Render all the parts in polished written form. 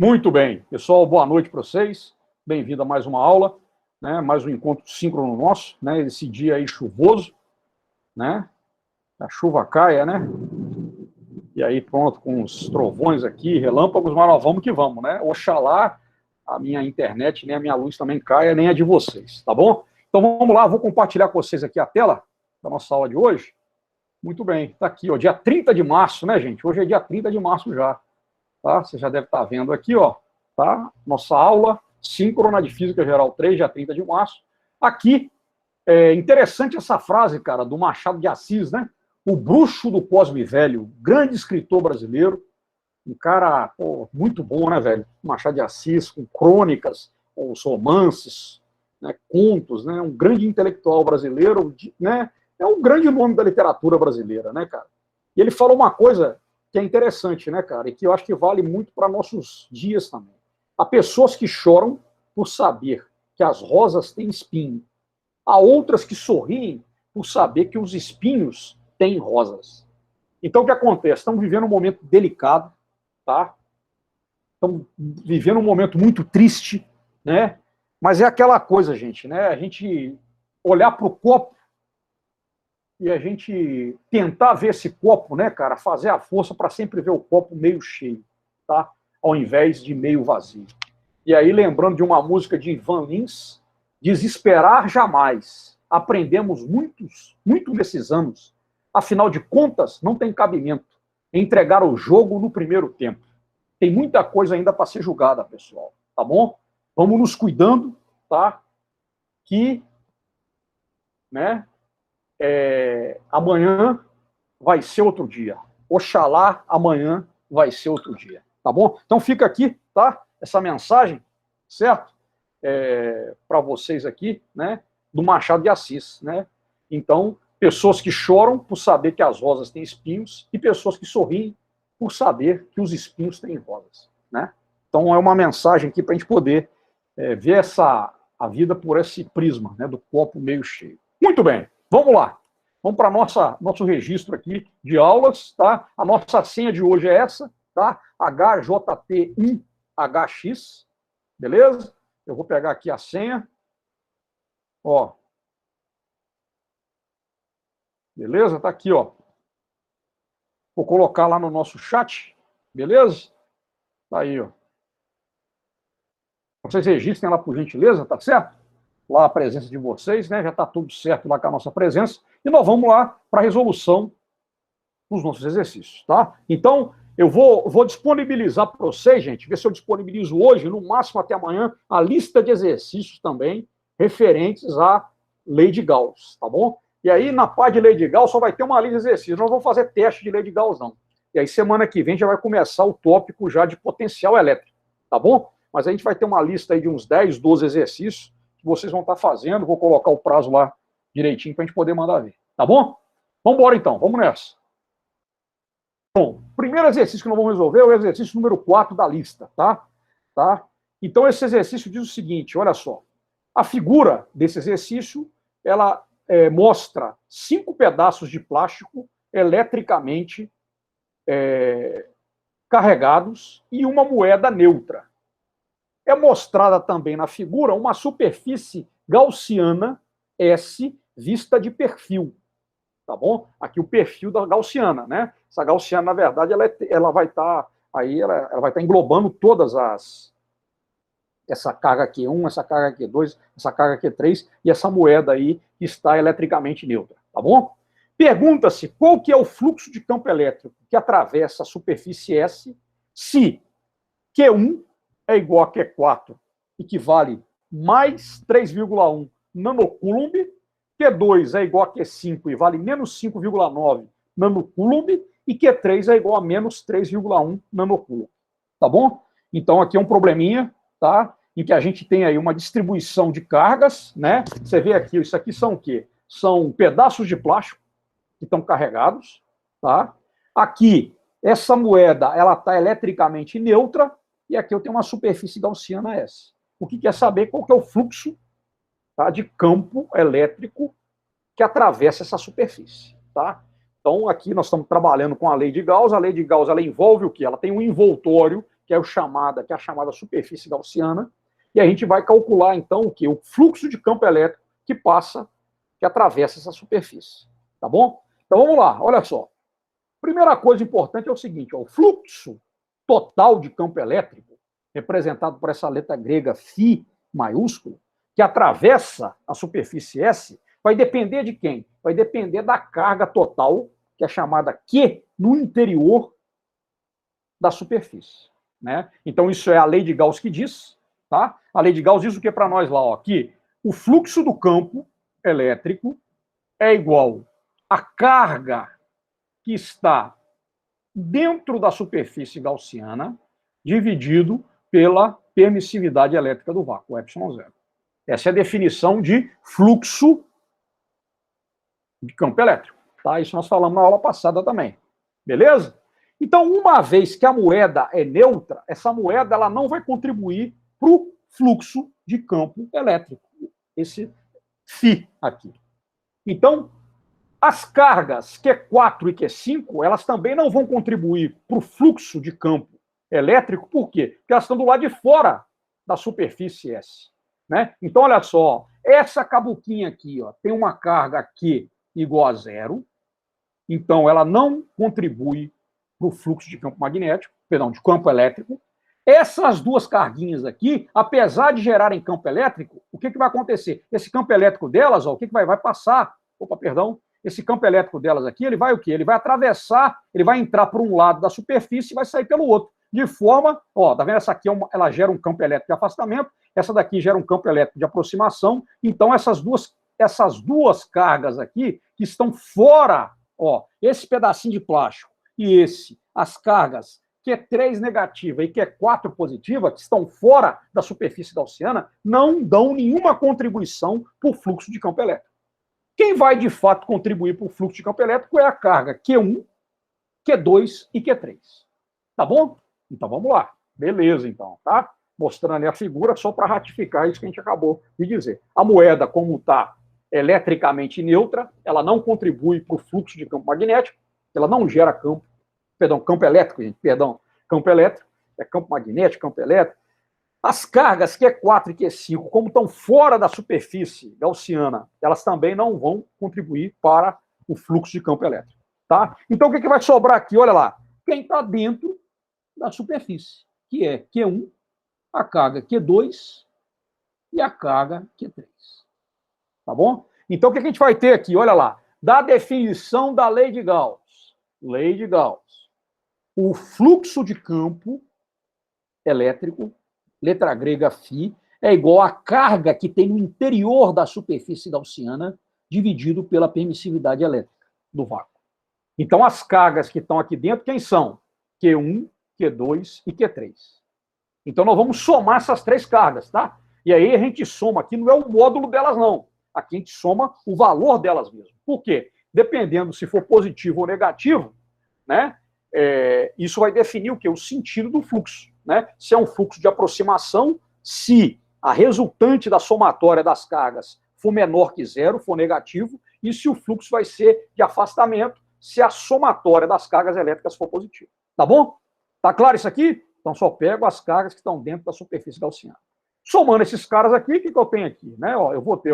Muito bem. Pessoal, boa noite para vocês. Bem-vindo a mais uma aula, né? Mais um encontro síncrono nosso, né? Esse dia aí chuvoso, né? A chuva caia, né? E aí, pronto, com os trovões aqui, relâmpagos, mas nós vamos que vamos, né? Oxalá a minha internet, nem a minha luz também caia, nem a de vocês, tá bom? Então vamos lá, vou compartilhar com vocês aqui a tela da nossa aula de hoje. Muito bem, tá aqui, ó, dia 30 de março, né, gente? Hoje é dia 30 de março já, tá? Você já deve estar vendo aqui, ó, tá? Nossa aula síncrona de Física Geral 3, dia 30 de março. Aqui, é interessante essa frase, cara, do Machado de Assis, né? O bruxo do Cosme Velho, grande escritor brasileiro, um cara, pô, muito bom, né, velho? Machado de Assis, com crônicas, com os romances, né, contos, né? Um grande intelectual brasileiro, né? É um grande nome da literatura brasileira, né, cara? E ele falou uma coisa que é interessante, né, cara, e que eu acho que vale muito para nossos dias também. Há pessoas que choram por saber que as rosas têm espinho. Há outras que sorriem por saber que os espinhos têm rosas. Então, o que acontece? Estamos vivendo um momento delicado, tá? Estamos vivendo um momento muito triste, né? Mas é aquela coisa, gente, né? A gente olhar para o copo e a gente tentar ver esse copo, né, cara? Fazer a força para sempre ver o copo meio cheio, tá? Ao invés de meio vazio. E aí, lembrando de uma música de Ivan Lins, Desesperar Jamais. Aprendemos muito nesses anos. Afinal de contas, não tem cabimento entregar o jogo no primeiro tempo. Tem muita coisa ainda para ser julgada, pessoal, tá bom? Vamos nos cuidando, tá? Que, né, amanhã vai ser outro dia. Oxalá amanhã vai ser outro dia, tá bom? Então fica aqui, tá? Essa mensagem, certo? Para vocês aqui, né? Do Machado de Assis, né? Então, pessoas que choram por saber que as rosas têm espinhos e pessoas que sorriem por saber que os espinhos têm rosas, né? Então, é uma mensagem aqui para a gente poder ver a vida por esse prisma, né? Do copo meio cheio. Muito bem, vamos lá. Vamos para nosso registro aqui de aulas, tá? A nossa senha de hoje é essa, tá? HJT1HX, beleza? Eu vou pegar aqui a senha. Ó. Beleza? Tá aqui, ó. Vou colocar lá no nosso chat, beleza? Tá aí, ó. Vocês registrem lá por gentileza, tá certo? Lá a presença de vocês, né? Já tá tudo certo lá com a nossa presença. E nós vamos lá para a resolução dos nossos exercícios, tá? Então, eu vou disponibilizar para vocês, gente, ver se eu disponibilizo hoje, no máximo até amanhã, a lista de exercícios também referentes à lei de Gauss, tá bom? E aí, na parte de lei de Gauss, só vai ter uma lista de exercícios. Não vamos fazer teste de lei de Gauss, não. E aí, semana que vem, já vai começar o tópico já de potencial elétrico, tá bom? Mas a gente vai ter uma lista aí de uns 10, 12 exercícios que vocês vão estar fazendo. Vou colocar o prazo lá direitinho para a gente poder mandar ver, tá bom? Vamos embora, então. Vamos nessa. Bom, o primeiro exercício que nós vamos resolver é o exercício número 4 da lista, tá? Então, esse exercício diz o seguinte, olha só. A figura desse exercício, ela mostra 5 pedaços de plástico eletricamente carregados e uma moeda neutra. É mostrada também na figura uma superfície gaussiana S vista de perfil. Tá bom? Aqui o perfil da gaussiana, né? Essa gaussiana, na verdade, ela vai estar ela vai estar englobando todas essa carga Q1, essa carga Q2, essa carga Q3 e essa moeda aí que está eletricamente neutra, tá bom? Pergunta-se qual que é o fluxo de campo elétrico que atravessa a superfície S se Q1 é igual a Q4, equivale mais 3,1 nanocoulomb, Q2 é igual a Q5 e vale menos 5,9 nanocoulomb, e Q3 é igual a menos 3,1 nanocoulomb. Tá bom? Então, aqui é um probleminha, tá? Em que a gente tem aí uma distribuição de cargas, né? Você vê aqui, isso aqui são o quê? São pedaços de plástico que estão carregados, tá? Aqui, essa moeda, ela está eletricamente neutra, e aqui eu tenho uma superfície gaussiana S. O que quer saber qual que é o fluxo, tá, de campo elétrico que atravessa essa superfície, tá? Então, aqui nós estamos trabalhando com a lei de Gauss. A lei de Gauss, ela envolve o quê? Ela tem um envoltório, que é a chamada superfície gaussiana, e a gente vai calcular, então, o quê? O fluxo de campo elétrico que atravessa essa superfície. Tá bom? Então, vamos lá, olha só. Primeira coisa importante é o seguinte, ó, o fluxo total de campo elétrico, representado por essa letra grega φ maiúsculo, que atravessa a superfície S, vai depender de quem? Vai depender da carga total, que é chamada Q, no interior da superfície. Né? Então, isso é a lei de Gauss que diz. Tá? A lei de Gauss diz o que para nós lá? Ó, que o fluxo do campo elétrico é igual à carga que está dentro da superfície gaussiana, dividido pela permissividade elétrica do vácuo, ε0. Essa é a definição de fluxo de campo elétrico. Tá? Isso nós falamos na aula passada também. Beleza? Então, uma vez que a moeda é neutra, essa moeda ela não vai contribuir para o fluxo de campo elétrico. Esse φ aqui. Então, as cargas Q4 e Q5, elas também não vão contribuir para o fluxo de campo elétrico. Por quê? Porque elas estão do lado de fora da superfície S. Né? Então, olha só, essa cabuquinha aqui ó, tem uma carga Q igual a 0, então ela não contribui para o fluxo de campo magnético, perdão, de campo elétrico. Essas duas carguinhas aqui, apesar de gerarem campo elétrico, o que vai acontecer? Esse campo elétrico delas, ó, o que vai passar? Opa, perdão. Esse campo elétrico delas aqui, ele vai o quê? Ele vai atravessar, ele vai entrar por um lado da superfície e vai sair pelo outro. De forma, ó, tá vendo? Essa aqui ela gera um campo elétrico de afastamento, essa daqui gera um campo elétrico de aproximação. Então, essas duas cargas aqui, que estão fora, ó, esse pedacinho de plástico e as cargas Q3 negativa e Q4 positiva, que estão fora da superfície gaussiana, não dão nenhuma contribuição para o fluxo de campo elétrico. Quem vai, de fato, contribuir para o fluxo de campo elétrico é a carga Q1, Q2 e Q3. Tá bom? Então, vamos lá. Beleza, então, tá? Mostrando ali a figura só para ratificar isso que a gente acabou de dizer. A moeda, como está eletricamente neutra, ela não contribui para o fluxo de campo magnético, ela não gera campo elétrico, gente, campo elétrico, é campo magnético, campo elétrico. As cargas Q4 e Q5, como estão fora da superfície gaussiana, elas também não vão contribuir para o fluxo de campo elétrico. Tá? Então, o que vai sobrar aqui? Olha lá, quem está dentro da superfície, que é Q1, a carga Q2 e a carga Q3. Tá bom? Então, o que a gente vai ter aqui? Olha lá, da definição da lei de Gauss. Lei de Gauss. O fluxo de campo elétrico, letra grega φ, é igual à carga que tem no interior da superfície gaussiana, dividido pela permissividade elétrica do vácuo. Então, as cargas que estão aqui dentro, quem são? Q1, Q2 e Q3. Então, nós vamos somar essas três cargas, tá? E aí a gente soma aqui, não é o módulo delas, não. Aqui a gente soma o valor delas mesmo. Por quê? Dependendo se for positivo ou negativo, né? Isso vai definir o quê? O sentido do fluxo. Né? Se é um fluxo de aproximação, se a resultante da somatória das cargas for menor que 0, for negativo, e se o fluxo vai ser de afastamento, se a somatória das cargas elétricas for positiva. Tá bom? Tá claro isso aqui? Então só pego as cargas que estão dentro da superfície gaussiana. Somando esses caras aqui, o que eu tenho aqui? Né? Ó, eu vou ter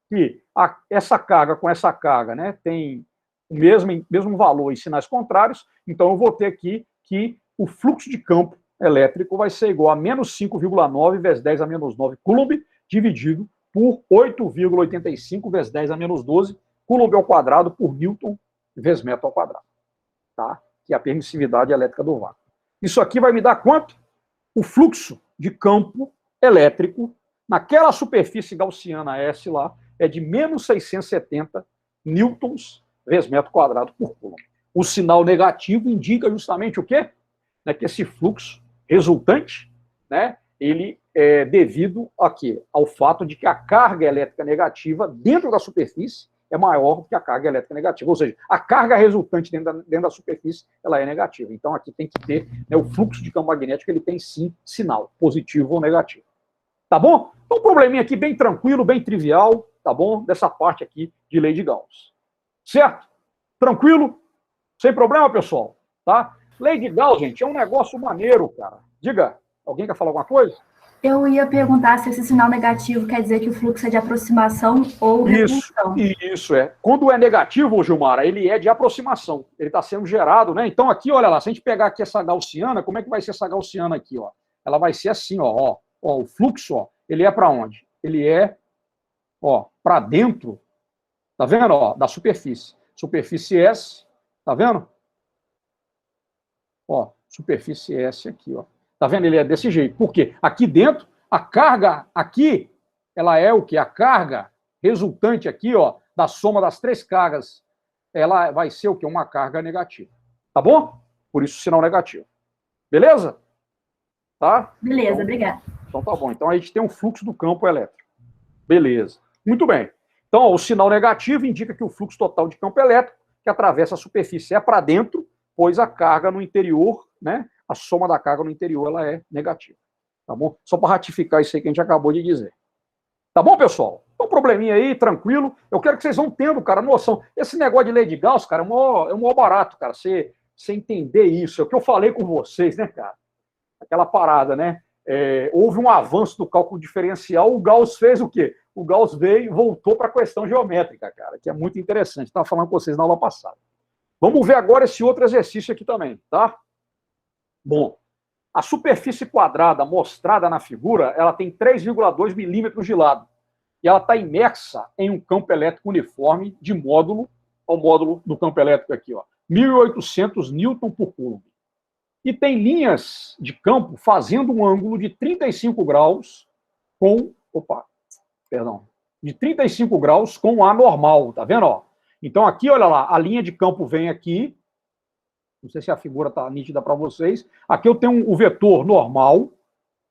que essa carga com essa carga, né, tem o mesmo valor em sinais contrários, então eu vou ter aqui que o fluxo de campo elétrico vai ser igual a menos 5,9 vezes 10 a menos 9 Coulomb, dividido por 8,85 vezes 10 a menos 12 Coulomb ao quadrado por Newton vezes metro ao quadrado. Tá? Que é a permissividade elétrica do vácuo. Isso aqui vai me dar quanto? O fluxo de campo elétrico naquela superfície gaussiana S lá é de menos 670 newtons vezes metro quadrado por Coulomb. O sinal negativo indica justamente o quê? Que esse fluxo resultante, né, ele é devido a quê? Ao fato de que a carga elétrica negativa dentro da superfície é maior do que a carga elétrica negativa. Ou seja, a carga resultante dentro da superfície ela é negativa. Então, aqui tem que ter, né, o fluxo de campo magnético, ele tem sim sinal, positivo ou negativo. Tá bom? Então, um probleminha aqui bem tranquilo, bem trivial, tá bom? Dessa parte aqui de lei de Gauss. Certo? Tranquilo? Sem problema, pessoal? Tá? Lei de Gauss, gente, é um negócio maneiro, cara. Diga, alguém quer falar alguma coisa? Eu ia perguntar se esse sinal negativo quer dizer que o fluxo é de aproximação ou repulsão. Isso é. Quando é negativo, Gilmara, ele é de aproximação. Ele está sendo gerado, né? Então, aqui, olha lá, se a gente pegar aqui essa gaussiana, como é que vai ser essa gaussiana aqui, ó? Ela vai ser assim, ó. O fluxo, ó, ele é para onde? Ele é, ó, para dentro, tá vendo, ó, da superfície. Superfície S, tá vendo? Ó, superfície S aqui, ó. Tá vendo? Ele é desse jeito. Por quê? Aqui dentro, a carga aqui, ela é o quê? A carga resultante aqui, ó, da soma das três cargas, ela vai ser o quê? Uma carga negativa. Tá bom? Por isso, sinal negativo. Beleza? Tá? Beleza, então, obrigada. Então tá bom. Então a gente tem um fluxo do campo elétrico. Beleza. Muito bem. Então, ó, o sinal negativo indica que o fluxo total de campo elétrico que atravessa a superfície é para dentro, pois a carga no interior, né? A soma da carga no interior ela é negativa. Tá bom? Só para ratificar isso aí que a gente acabou de dizer. Tá bom, pessoal? Então, probleminha aí, tranquilo. Eu quero que vocês vão tendo, cara, noção. Esse negócio de lei de Gauss, cara, é um maior barato, cara. Você entender isso. É o que eu falei com vocês, né, cara? Aquela parada, né? Houve um avanço do cálculo diferencial, o Gauss fez o quê? O Gauss veio e voltou para a questão geométrica, cara, que é muito interessante. Estava falando com vocês na aula passada. Vamos ver agora esse outro exercício aqui também, tá? Bom, a superfície quadrada mostrada na figura, ela tem 3,2 milímetros de lado. E ela está imersa em um campo elétrico uniforme de módulo, ao módulo do campo elétrico aqui, ó, 1.800 newton por coulomb. E tem linhas de campo fazendo um ângulo de 35 graus de 35 graus com A normal, tá vendo? Ó? Então aqui, olha lá, a linha de campo vem aqui, não sei se a figura está nítida para vocês, aqui eu tenho o vetor normal,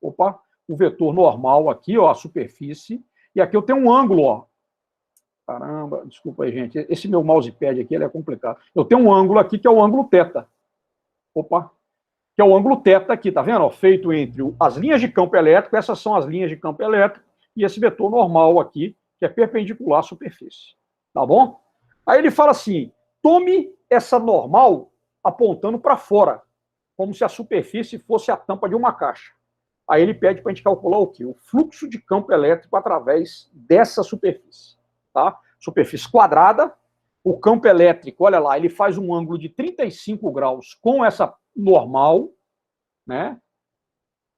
o vetor normal aqui, ó, a superfície, e aqui eu tenho um ângulo, ó, caramba, desculpa aí, gente, esse meu mousepad aqui, ele é complicado, eu tenho um ângulo aqui que é o ângulo θ, que é o ângulo θ aqui, tá vendo? Ó, feito entre as linhas de campo elétrico, essas são as linhas de campo elétrico, e esse vetor normal aqui, que é perpendicular à superfície. Tá bom? Aí ele fala assim: tome essa normal apontando para fora, como se a superfície fosse a tampa de uma caixa. Aí ele pede para a gente calcular o quê? O fluxo de campo elétrico através dessa superfície. Tá? Superfície quadrada, o campo elétrico, olha lá, ele faz um ângulo de 35 graus com essa normal, né?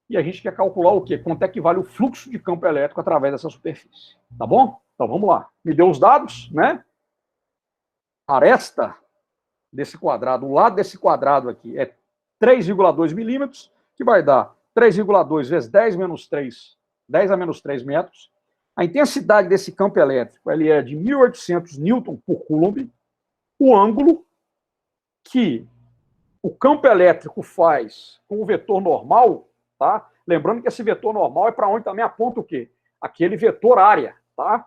E a gente quer calcular o quê? Quanto é que vale o fluxo de campo elétrico através dessa superfície. Tá bom? Então vamos lá. Me deu os dados, né? A aresta desse quadrado, o lado desse quadrado aqui é 3,2 milímetros, que vai dar 3,2 vezes 10 menos 3, 10 a menos 3 metros. A intensidade desse campo elétrico ele é de 1.800 newton por coulomb. O ângulo que o campo elétrico faz com o vetor normal, tá? Lembrando que esse vetor normal é para onde também aponta o quê? Aquele vetor área, tá?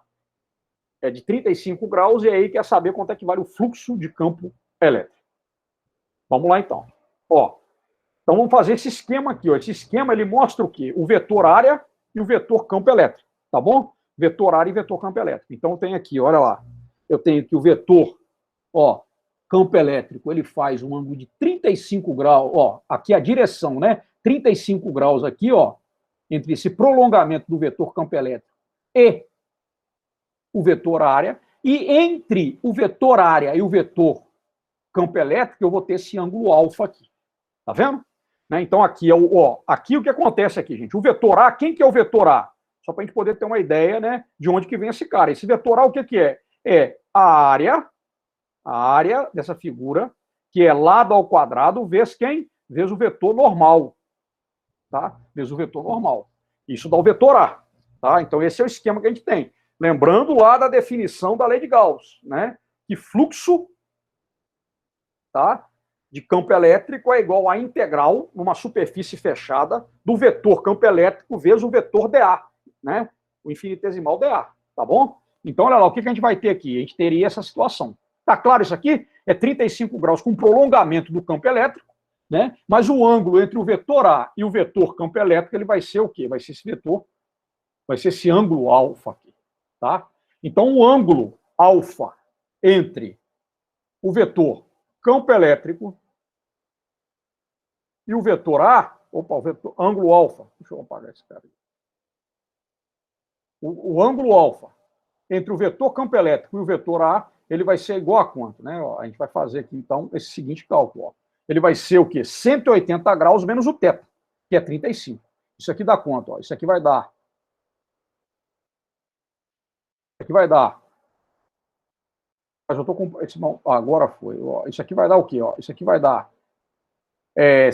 É de 35 graus e aí quer saber quanto é que vale o fluxo de campo elétrico. Vamos lá então. Ó, então vamos fazer esse esquema aqui. Ó. Esse esquema ele mostra o quê? O vetor área e o vetor campo elétrico, tá bom? Vetor área e vetor campo elétrico. Então tem aqui, olha lá. Eu tenho aqui o vetor, ó, campo elétrico, ele faz um ângulo de 35 graus, ó, aqui a direção, né? 35 graus aqui, ó, entre esse prolongamento do vetor campo elétrico e o vetor área, e entre o vetor área e o vetor campo elétrico, eu vou ter esse ângulo alfa aqui. Tá vendo? Né? Então aqui é aqui o que acontece aqui, gente? O vetor A, quem que é o vetor A? Só para a gente poder ter uma ideia, né, de onde que vem esse cara. Esse vetor A, o que que é? É a área dessa figura, que é lado ao quadrado, vezes quem? Vezes o vetor normal. Tá? Vezes o vetor normal. Isso dá o vetor A. Tá? Então, esse é o esquema que a gente tem. Lembrando lá da definição da lei de Gauss, né? Que fluxo, tá, de campo elétrico é igual a integral, numa superfície fechada, do vetor campo elétrico vezes o vetor dA, né? O infinitesimal dA. Tá bom? Então, olha lá, o que a gente vai ter aqui? A gente teria essa situação. Tá claro isso aqui? É 35 graus com prolongamento do campo elétrico, né? Mas o ângulo entre o vetor A e o vetor campo elétrico, ele vai ser o quê? Vai ser esse vetor, vai ser esse ângulo alfa aqui, tá? Então, o ângulo alfa entre o vetor campo elétrico e o vetor A, opa, o vetor ângulo alfa, deixa eu apagar esse cara aí. O ângulo alfa entre o vetor campo elétrico e o vetor A, ele vai ser igual a quanto? Né? Ó, a gente vai fazer aqui, então, esse seguinte cálculo. Ó. Ele vai ser o quê? 180 graus menos o θ, que é 35. Isso aqui dá quanto? Ó? Isso aqui vai dar... Isso aqui vai dar... Mas eu estou com... Não, agora foi. Ó. Isso aqui vai dar o quê? Ó? Isso aqui vai dar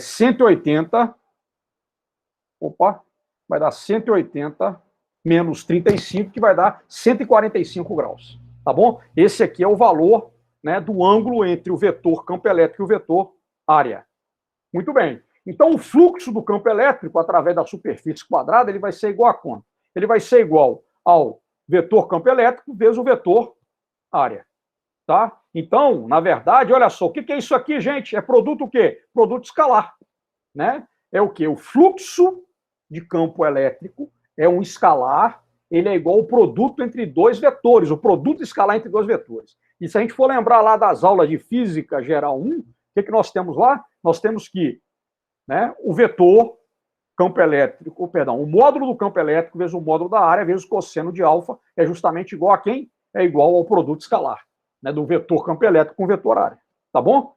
180... Opa! Vai dar 180 menos 35, que vai dar 145 graus. Tá bom? Esse aqui é o valor, né, do ângulo entre o vetor campo elétrico e o vetor área. Muito bem. Então, o fluxo do campo elétrico, através da superfície quadrada, ele vai ser igual a quanto? Ele vai ser igual ao vetor campo elétrico vezes o vetor área. Tá? Então, na verdade, olha só, o que é isso aqui, gente? É produto o quê? Produto escalar. Né? É o quê? O fluxo de campo elétrico é um escalar, ele é igual ao produto entre dois vetores, o produto escalar entre dois vetores. E se a gente for lembrar lá das aulas de física geral 1, o que nós temos lá? Nós temos que, né, o vetor campo elétrico, perdão, o módulo do campo elétrico vezes o módulo da área vezes o cosseno de alfa é justamente igual a quem? É igual ao produto escalar, né, do vetor campo elétrico com o vetor área. Tá bom?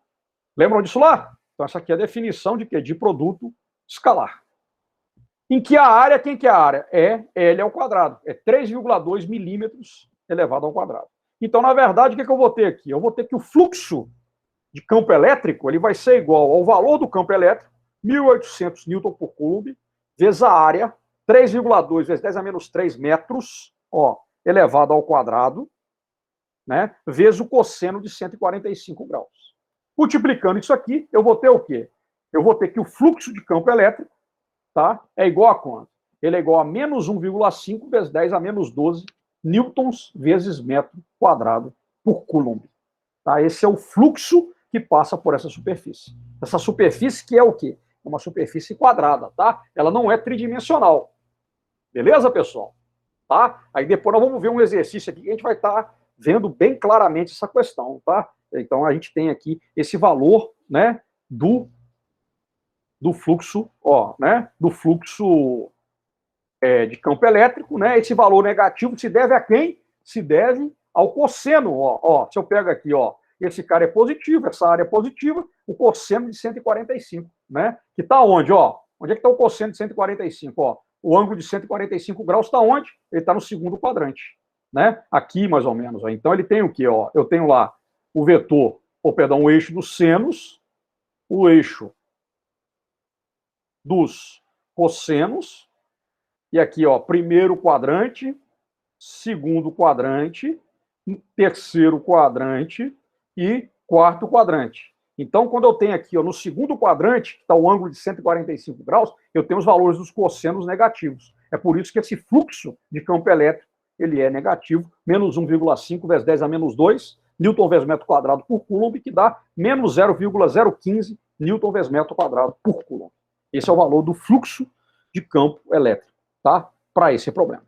Lembram disso lá? Então essa aqui é a definição de quê? De produto escalar. Em que a área, quem que é a área? É L ao quadrado. É 3,2 milímetros elevado ao quadrado. Então, na verdade, o que eu vou ter aqui? Eu vou ter que o fluxo de campo elétrico ele vai ser igual ao valor do campo elétrico, 1.800 newton por coulomb, vezes a área, 3,2 vezes 10 a menos 3 metros, ó, elevado ao quadrado, né, vezes o cosseno de 145 graus. Multiplicando isso aqui, eu vou ter o quê? Eu vou ter que o fluxo de campo elétrico, tá, é igual a quanto? Ele é igual a menos 1,5 vezes 10 a menos 12 newtons vezes metro quadrado por coulomb. Tá? Esse é o fluxo que passa por essa superfície. Essa superfície que é o quê? É uma superfície quadrada, tá? Ela não é tridimensional. Beleza, pessoal? Tá? Aí depois nós vamos ver um exercício aqui que a gente vai estar vendo bem claramente essa questão, tá? Então a gente tem aqui esse valor, né, do fluxo, ó, né, do fluxo de campo elétrico, né? Esse valor negativo se deve a quem? Se deve ao cosseno, ó. Se eu pego aqui, ó, esse cara é positivo, essa área é positiva, o cosseno de 145, né? Que está onde, ó? Onde é que está o cosseno de 145, ó? O ângulo de 145 graus está onde? Ele está no segundo quadrante, né? Aqui, mais ou menos. Ó. Então, ele tem o quê, ó? Eu tenho lá o vetor, ou perdão, o eixo dos senos, o eixo dos cossenos, e aqui, ó, primeiro quadrante, segundo quadrante, terceiro quadrante e quarto quadrante. Então, quando eu tenho aqui, ó, no segundo quadrante, que está o ângulo de 145 graus, eu tenho os valores dos cossenos negativos. É por isso que esse fluxo de campo elétrico ele é negativo, menos 1,5 vezes 10 a menos 2, newton vezes metro quadrado por coulomb, que dá menos 0,015 newton vezes metro quadrado por coulomb. Esse é o valor do fluxo de campo elétrico, tá? Para esse problema.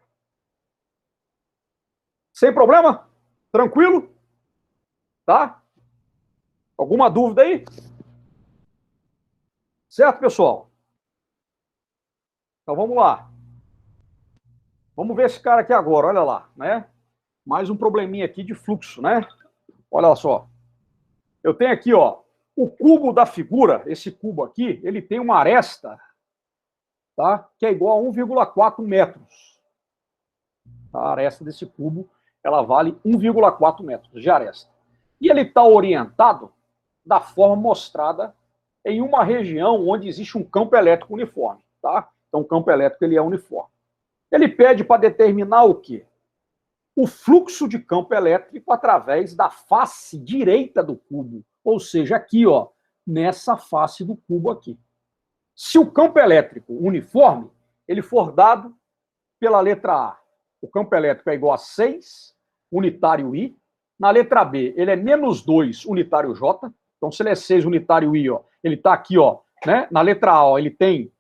Sem problema? Tranquilo? Tá? Alguma dúvida aí? Certo, pessoal? Então vamos lá. Vamos ver esse cara aqui agora, olha lá, né? Mais um probleminha aqui de fluxo, né? Olha só. Eu tenho aqui, ó, o cubo da figura, esse cubo aqui, ele tem uma aresta, tá? Que é igual a 1,4 metros. A aresta desse cubo, ela vale 1,4 metros de aresta. E ele está orientado da forma mostrada em uma região onde existe um campo elétrico uniforme, tá? Então, o campo elétrico ele é uniforme. Ele pede para determinar o quê? O fluxo de campo elétrico através da face direita do cubo, ou seja, aqui, ó, nessa face do cubo aqui. Se o campo elétrico uniforme, ele for dado pela letra A, o campo elétrico é igual a 6, unitário I. Na letra B, ele é menos 2, unitário J. Então, se ele é 6, unitário I, ó, ele está aqui, ó, né? Na letra A, ó, ele tem,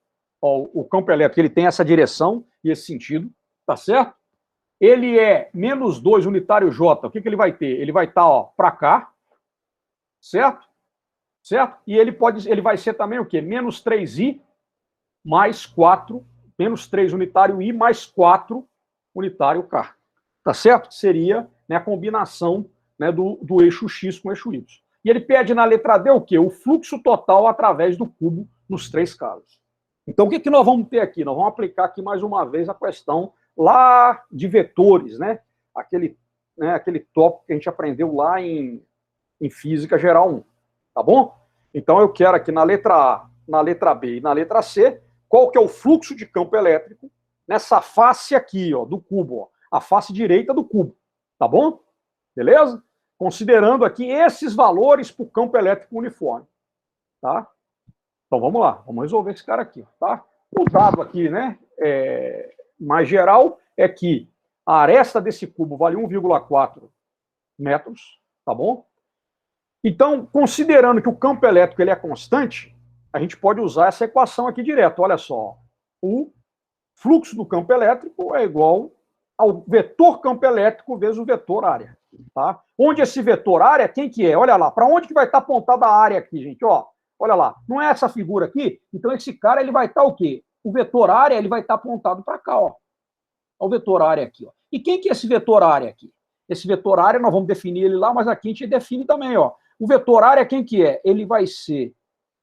ó, o campo elétrico, ele tem essa direção e esse sentido, tá certo? Ele é menos 2, unitário J. O que ele vai ter? Ele vai estar, ó, para cá, certo? certo? E ele vai ser também o quê? Menos 3I mais 4, menos 3 unitário I mais 4 unitário K. Tá certo? Seria, né, a combinação, né, do eixo X com o eixo Y. E ele pede na letra D o quê? O fluxo total através do cubo nos 3 casos. Então, o que nós vamos ter aqui? Nós vamos aplicar aqui mais uma vez a questão lá de vetores, né? Aquele tópico que a gente aprendeu lá em Física Geral 1. Tá bom? Então, eu quero aqui na letra A, na letra B e na letra C, qual que é o fluxo de campo elétrico nessa face aqui, ó, do cubo, ó, a face direita do cubo. Tá bom? Beleza? Considerando aqui esses valores para o campo elétrico uniforme. Tá? Então, vamos lá. Vamos resolver esse cara aqui. Tá? O dado aqui, né, mais geral, é que a aresta desse cubo vale 1,4 metros. Tá bom? Então, considerando que o campo elétrico ele é constante, a gente pode usar essa equação aqui direto. Olha só. O fluxo do campo elétrico é igual ao vetor campo elétrico vezes o vetor área. Tá? Onde esse vetor área, quem que é? Olha lá, para onde que vai estar apontada a área aqui, gente? Ó, olha lá, não é essa figura aqui? Então esse cara ele vai estar o quê? O vetor área ele vai estar apontado para cá, ó. O vetor área aqui, ó. E quem que é esse vetor área aqui? Esse vetor área nós vamos definir ele lá, mas aqui a gente define também, ó. O vetor área quem que é? Ele vai ser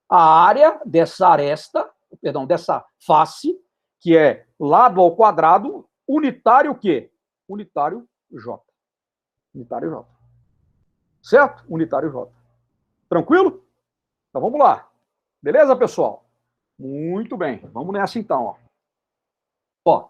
a área dessa aresta, perdão, dessa face, que é lado ao quadrado, unitário o quê? Unitário J. Unitário J. Certo? Unitário J. Tranquilo? Então vamos lá. Beleza, pessoal? Muito bem. Vamos nessa então, ó. Ó,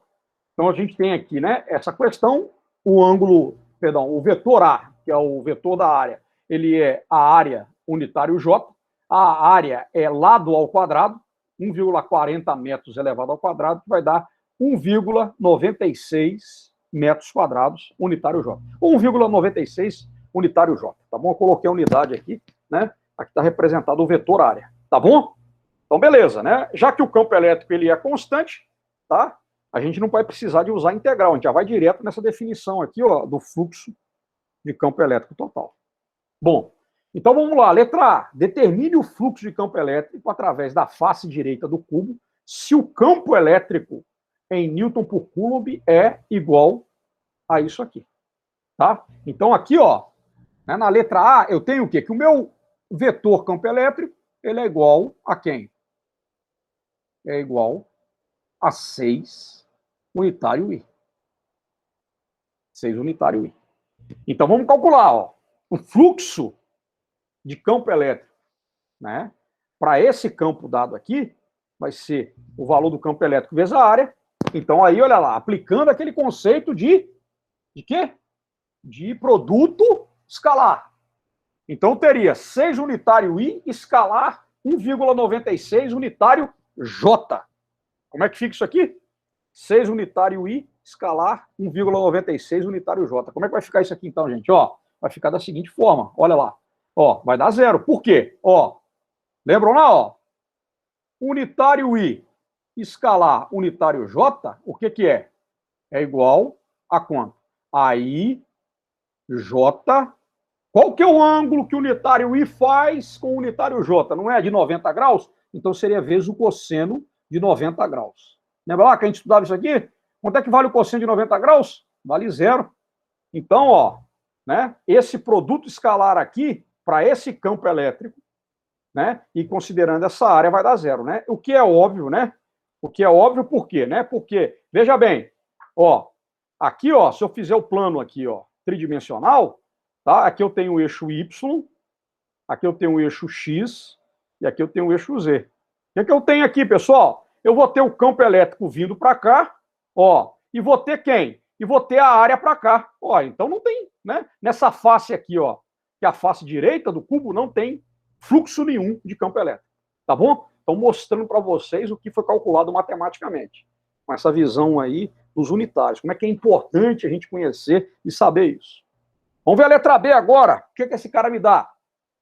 então a gente tem aqui, né, essa questão, o ângulo, perdão, o vetor A, que é o vetor da área, ele é a área unitário J, a área é lado ao quadrado, 1,40 metros elevado ao quadrado, que vai dar 1,96 metros quadrados unitário J. 1,96 unitário J, tá bom? Eu coloquei a unidade aqui, né? Aqui está representado o vetor área, tá bom? Então, beleza, né? Já que o campo elétrico ele é constante, tá? A gente não vai precisar de usar integral, a gente já vai direto nessa definição aqui, ó, do fluxo de campo elétrico total. Bom, então vamos lá, letra A. Determine o fluxo de campo elétrico através da face direita do cubo se o campo elétrico em Newton por Coulomb é igual a isso aqui. Tá? Então aqui, ó, né, na letra A, eu tenho o quê? Que o meu vetor campo elétrico, ele é igual a quem? É igual a 6 unitário I. 6 unitário I. Então vamos calcular, ó, o fluxo de campo elétrico, né? Para esse campo dado aqui, vai ser o valor do campo elétrico vezes a área. Então aí, olha lá, aplicando aquele conceito de quê? De produto escalar. Então teria 6 unitário I escalar 1,96 unitário J. Como é que fica isso aqui? 6 unitário I escalar 1,96 unitário J. Como é que vai ficar isso aqui então, gente? Ó, vai ficar da seguinte forma, olha lá. Ó, vai dar 0. Por quê? Ó, lembram lá, ó? Unitário I escalar unitário J, o que que é? É igual a quanto? A I, J. Qual que é o ângulo que o unitário I faz com o unitário J? Não é de 90 graus? Então seria vezes o cosseno de 90 graus. Lembra lá que a gente estudava isso aqui? Quanto é que vale o cosseno de 90 graus? Vale 0. Então, ó, né, esse produto escalar aqui, para esse campo elétrico, né, e considerando essa área, vai dar 0, né? O que é óbvio, né? O que é óbvio por quê, né? Porque, veja bem, ó, aqui, ó, se eu fizer o plano aqui, ó, tridimensional, tá? Aqui eu tenho o eixo Y, aqui eu tenho o eixo X, e aqui eu tenho o eixo Z. O que eu tenho aqui, pessoal? Eu vou ter o campo elétrico vindo para cá, ó, e vou ter quem? E vou ter a área para cá. Ó, então não tem, né? Nessa face aqui, ó, que é a face direita do cubo, não tem fluxo nenhum de campo elétrico. Tá bom? Então, mostrando para vocês o que foi calculado matematicamente. Com essa visão aí dos unitários. Como é que é importante a gente conhecer e saber isso. Vamos ver a letra B agora. O que esse cara me dá?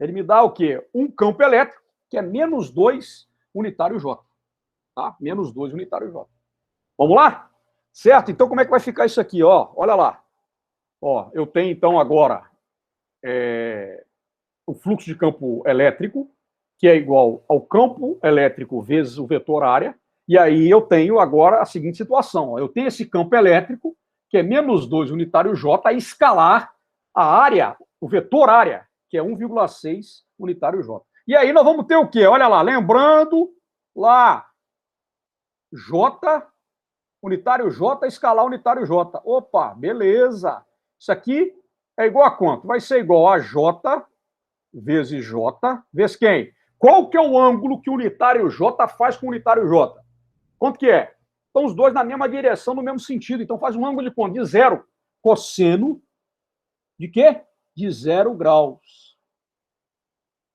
Ele me dá o quê? Um campo elétrico, que é menos 2 unitário J. Tá? Menos 2 unitário J. Vamos lá? Certo? Então, como é que vai ficar isso aqui? Ó, olha lá. Ó, eu tenho, então, agora o fluxo de campo elétrico, que é igual ao campo elétrico vezes o vetor área, e aí eu tenho agora a seguinte situação. Ó, eu tenho esse campo elétrico, que é menos 2 unitário J, escalar a área, o vetor área, que é 1,6 unitário J. E aí nós vamos ter o quê? Olha lá, lembrando lá, J, unitário J, escalar unitário J. Opa, beleza. Isso aqui é igual a quanto? Vai ser igual a J vezes J, vezes quem? Qual que é o ângulo que o unitário J faz com o unitário J? Quanto que é? Estão os dois na mesma direção, no mesmo sentido. Então faz um ângulo de quanto? De 0. Cosseno de quê? De 0 graus.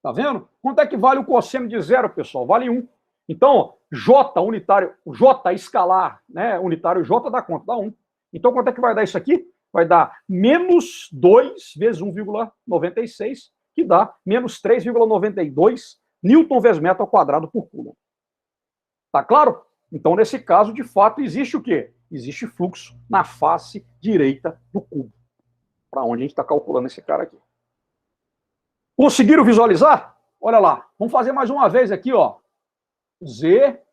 Tá vendo? Quanto é que vale o cosseno de 0, pessoal? Vale 1. Então, J unitário, J escalar, né? Unitário J dá quanto? Dá 1. Então, quanto é que vai dar isso aqui? Vai dar menos 2 vezes 1,96, que dá menos 3,92 Newton vezes metro ao quadrado por Coulomb. Tá claro? Então, nesse caso, de fato, existe o quê? Existe fluxo na face direita do cubo. Para onde a gente está calculando esse cara aqui. Conseguiram visualizar? Olha lá. Vamos fazer mais uma vez aqui, ó. Z,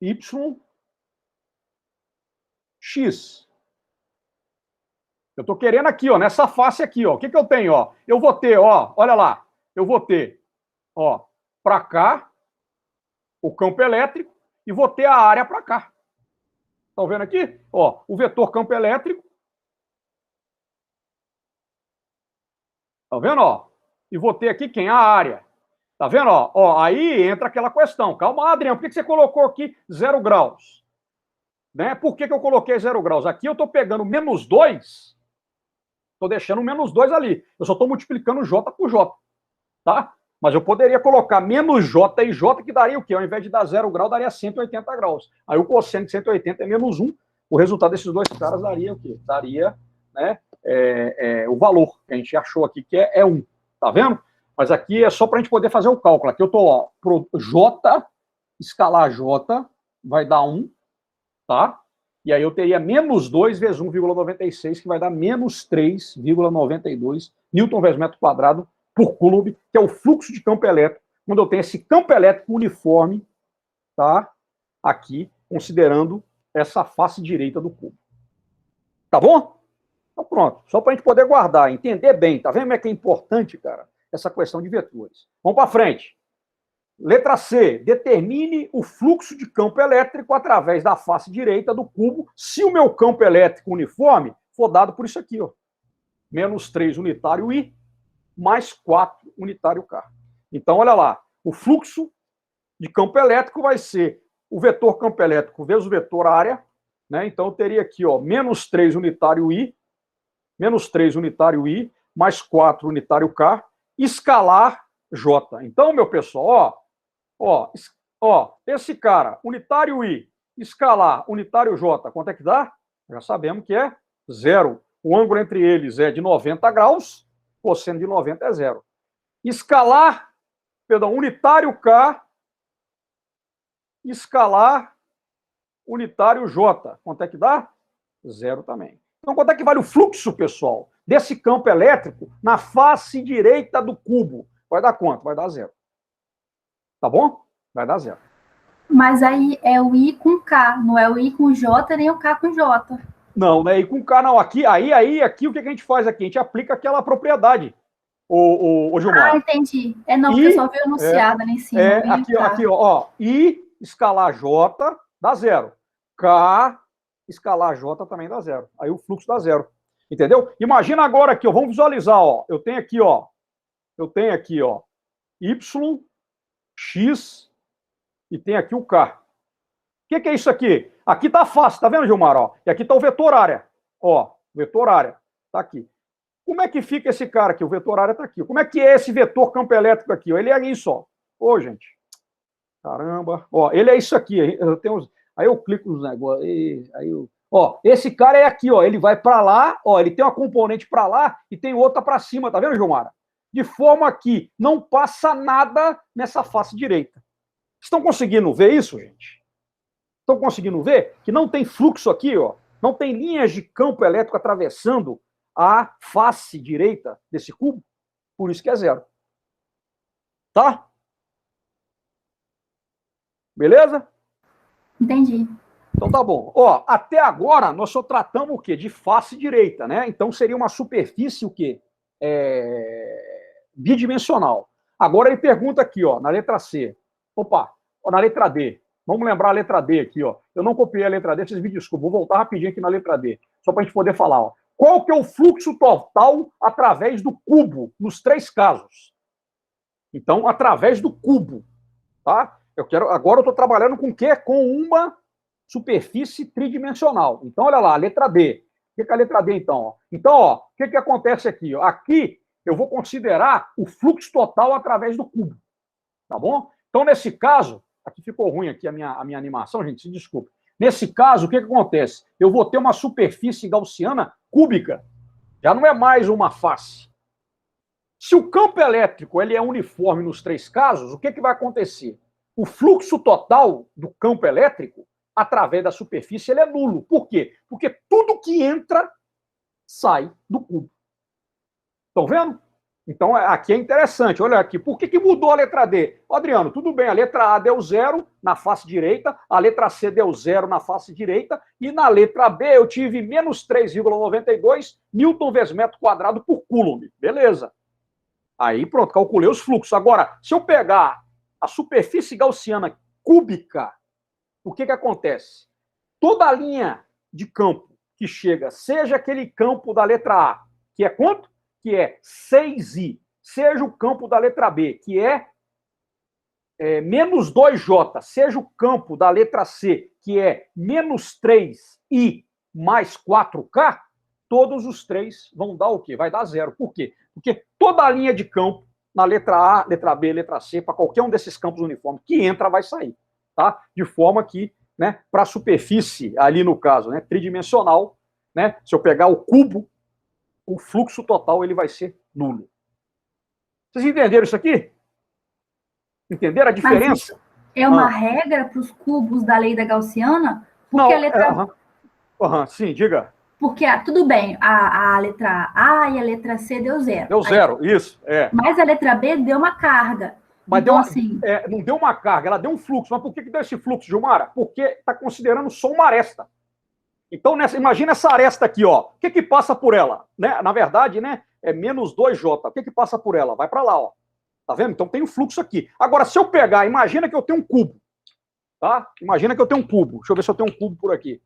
Y, X. Eu estou querendo aqui, ó, nessa face aqui, ó. O que eu tenho, ó? Eu vou ter, ó, olha lá. Eu vou ter, ó, para cá, o campo elétrico, e vou ter a área para cá. Estão vendo aqui? Ó, o vetor campo elétrico. Tá vendo, ó? E vou ter aqui quem? A área. Tá vendo, ó? Ó, aí entra aquela questão. Calma, Adriano, por que você colocou aqui 0 graus? Né? Por que eu coloquei 0 graus? Aqui eu estou pegando menos 2, estou deixando menos 2 ali. Eu só estou multiplicando J por J. Tá? Mas eu poderia colocar menos J e J, que daria o quê? Ao invés de dar 0 grau, daria 180 graus. Aí o cosseno de 180 é menos 1. O resultado desses dois caras daria o quê? Daria, né, o valor que a gente achou aqui, que é 1. Tá vendo? Mas aqui é só para a gente poder fazer o cálculo. Aqui eu estou, ó, pro J, escalar J, vai dar 1, tá? E aí eu teria menos 2 vezes 1,96, que vai dar menos 3,92 Newton vezes metro quadrado por Coulomb, que é o fluxo de campo elétrico, quando eu tenho esse campo elétrico uniforme, tá? Aqui, considerando essa face direita do cubo. Tá bom? Então pronto, só para a gente poder guardar, entender bem, tá vendo como é que é importante, cara, essa questão de vetores. Vamos para frente. Letra C, determine o fluxo de campo elétrico através da face direita do cubo, se o meu campo elétrico uniforme for dado por isso aqui, ó. Menos 3 unitário I, mais 4 unitário K. Então, olha lá, o fluxo de campo elétrico vai ser o vetor campo elétrico vezes o vetor área, né? Então, eu teria aqui, ó, menos 3 unitário I, menos 3 unitário I, mais 4 unitário K, escalar J. Então, meu pessoal, ó, esse cara, unitário I, escalar unitário J, quanto é que dá? Já sabemos que é 0. O ângulo entre eles é de 90 graus, cosseno de 90 é 0. Escalar, perdão, unitário K, escalar unitário J. Quanto é que dá? 0 também. Então, quanto é que vale o fluxo, pessoal, desse campo elétrico na face direita do cubo? Vai dar quanto? Vai dar 0. Tá bom? Vai dar 0. Mas aí é o I com K, não é o I com J, nem o K com J. Não, né? E com K não. Aqui o que a gente faz aqui? A gente aplica aquela propriedade, o Gilmar. Ah, entendi. Não, porque eu só vi anunciada ali em cima. Aqui, ó. I escalar J dá 0. K escalar J também dá 0. Aí o fluxo dá 0. Entendeu? Imagina agora aqui, ó. Vamos visualizar, ó. Eu tenho aqui, ó. Y, X e tem aqui o K. O que é isso aqui? Aqui tá fácil, tá vendo, Gilmar? Ó? E aqui tá o vetor área. Ó, vetor área. Tá aqui. Como é que fica esse cara aqui? O vetor área tá aqui. Como é que é esse vetor campo elétrico aqui? Ó? Ele é isso, ó. Ô, gente. Caramba. Ó, ele é isso aqui. Aí eu clico nos negócios. Ó, esse cara é aqui, ó. Ele vai para lá, ó. Ele tem uma componente para lá e tem outra para cima. Tá vendo, Gilmar? De forma que não passa nada nessa face direita. Estão conseguindo ver isso, gente? Estão conseguindo ver que não tem fluxo aqui, ó? Não tem linhas de campo elétrico atravessando a face direita desse cubo? Por isso que é zero. Tá? Beleza? Entendi. Então tá bom. Ó, até agora nós só tratamos o quê? De face direita, né? Então seria uma superfície o quê? Bidimensional. Agora ele pergunta aqui, ó, na letra C. Opa, ó, na letra D. Vamos lembrar a letra D aqui, ó. Eu não copiei a letra D, vocês me desculpem. Vou voltar rapidinho aqui na letra D, só para a gente poder falar, ó. Qual que é o fluxo total através do cubo, nos três casos? Então, através do cubo, tá? Agora eu estou trabalhando com o quê? Com uma superfície tridimensional. Então, olha lá, a letra D. O que é a letra D, então? Ó? Então, ó, o que acontece aqui? Ó? Aqui, eu vou considerar o fluxo total através do cubo, tá bom? Então, nesse caso, aqui ficou ruim aqui a minha animação, gente, se desculpe. Nesse caso, o que acontece? Eu vou ter uma superfície gaussiana cúbica. Já não é mais uma face. Se o campo elétrico ele é uniforme nos três casos, o que vai acontecer? O fluxo total do campo elétrico, através da superfície, ele é nulo. Por quê? Porque tudo que entra sai do cubo. Estão vendo? Então, aqui é interessante. Olha aqui. Por que mudou a letra D? Adriano, tudo bem. A letra A deu zero na face direita, a letra C deu zero na face direita, e na letra B eu tive menos 3,92 Nm/m² por Coulomb. Beleza. Aí, pronto, calculei os fluxos. Agora, se eu pegar a superfície gaussiana cúbica, o que acontece? Toda a linha de campo que chega, seja aquele campo da letra A, que é quanto? Que é 6i, seja o campo da letra B, que é menos 2j, seja o campo da letra C, que é menos 3i mais 4k, todos os três vão dar o quê? Vai dar zero. Por quê? Porque toda a linha de campo, na letra A, letra B, letra C, para qualquer um desses campos uniformes que entra, vai sair. Tá? De forma que, né, para a superfície, ali no caso, né, tridimensional, né, se eu pegar o cubo, o fluxo total ele vai ser nulo. Vocês entenderam isso aqui? Entenderam a diferença? Mas isso é uma regra para os cubos da lei da gaussiana? Porque não, a letra... sim, diga. Porque, tudo bem, a letra A e a letra C deu zero. Deu zero, aí, isso, Mas a letra B deu uma carga. Mas então, não deu uma carga, ela deu um fluxo. Mas por que deu esse fluxo, Gilmara? Porque está considerando só uma aresta. Então, imagina essa aresta aqui, ó. O que passa por ela? Né? Na verdade, né, é menos 2j. O que passa por ela? Vai para lá, ó. Tá vendo? Então tem um fluxo aqui. Agora, se eu pegar, imagina que eu tenho um cubo. Tá? Imagina que eu tenho um cubo. Deixa eu ver se eu tenho um cubo por aqui.